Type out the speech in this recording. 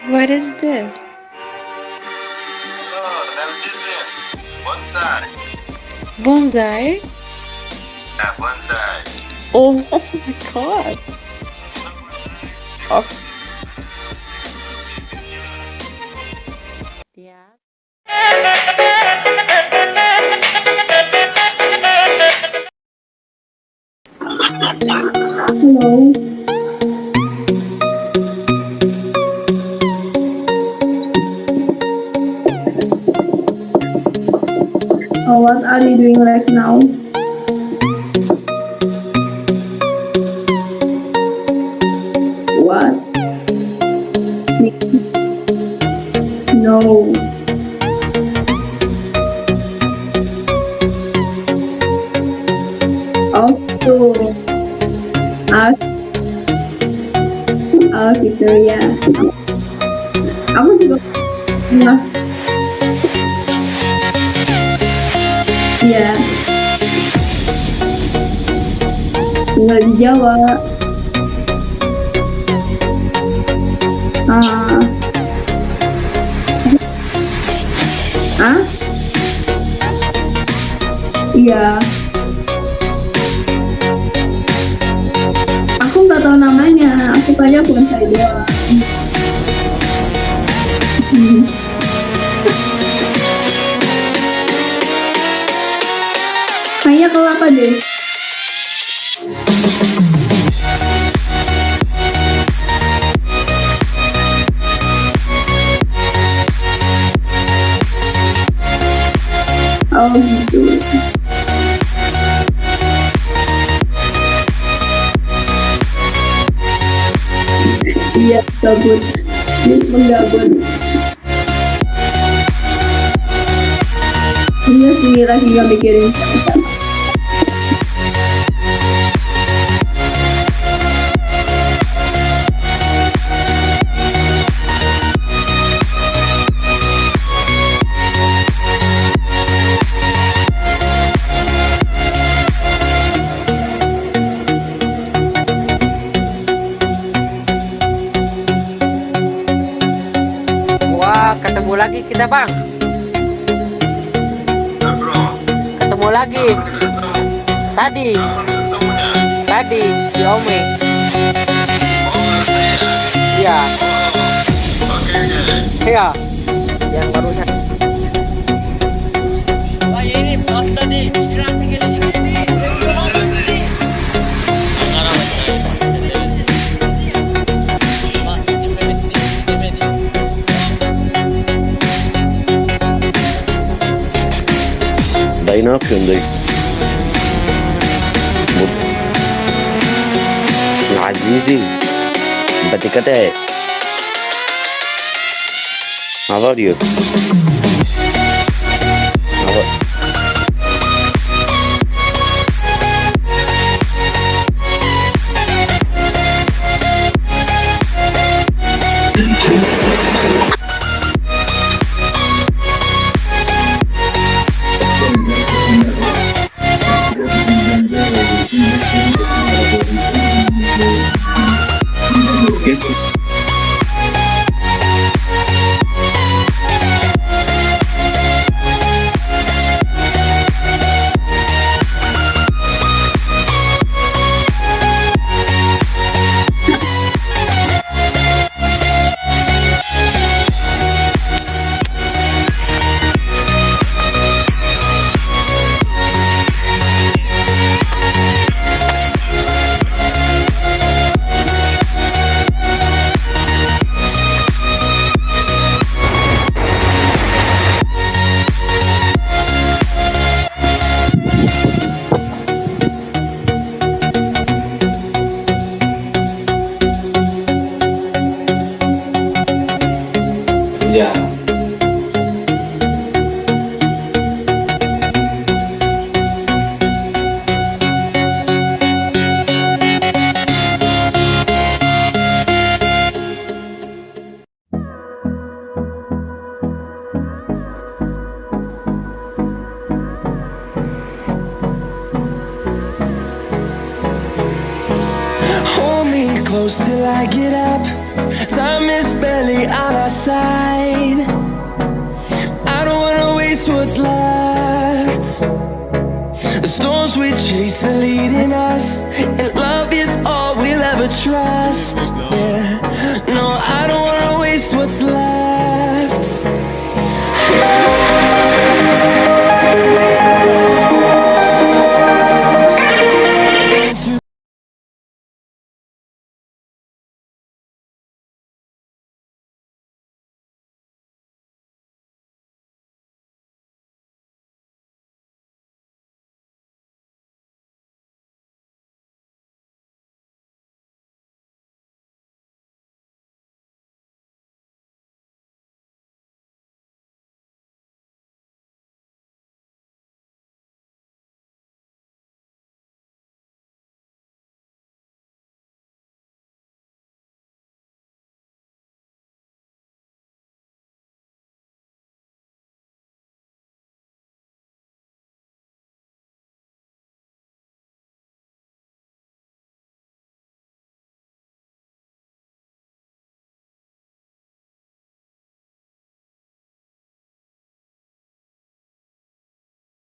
What is this? Oh, now this is it. Bonsai. Bonsai? Yeah, bonsai. Oh, my god. Oh. Yeah. Hello. What are you doing right now? What? No. Oh, tuh. Ah, oh gitu ya. Aku juga pernah. Iya, tinggal di Jawa. Ah, ah, iya. Aku nggak tahu namanya. Aku tanya bonsai doang. Kayaknya kelapa deh. Oh gitu. Iya, gabut. Menggabut. Iya sih, lagi nggak mikirin siapa-siapa. Wah, ketemu lagi kita, Bang. Nah, bro. Ketemu lagi. Kapan kita ketemu? Tadi, Kapan ketemunya? tadi di Ome. Oh, ngerti ya? Iya, Oh, oke, oke. iya. Yang barusan. Vay Elif hafta değil. İcraata gelecek dedi. Ankara başkanı. Bahsedilmemesini istemedi. Dayı ne yapıyorsun dayı? عزيزي batikate. How are you? close till I get up. Time is barely on our side. I don't wanna waste what's left. The storms we chase are leading us, and love is all we'll ever trust. Yeah, no, I don't wanna waste what's left.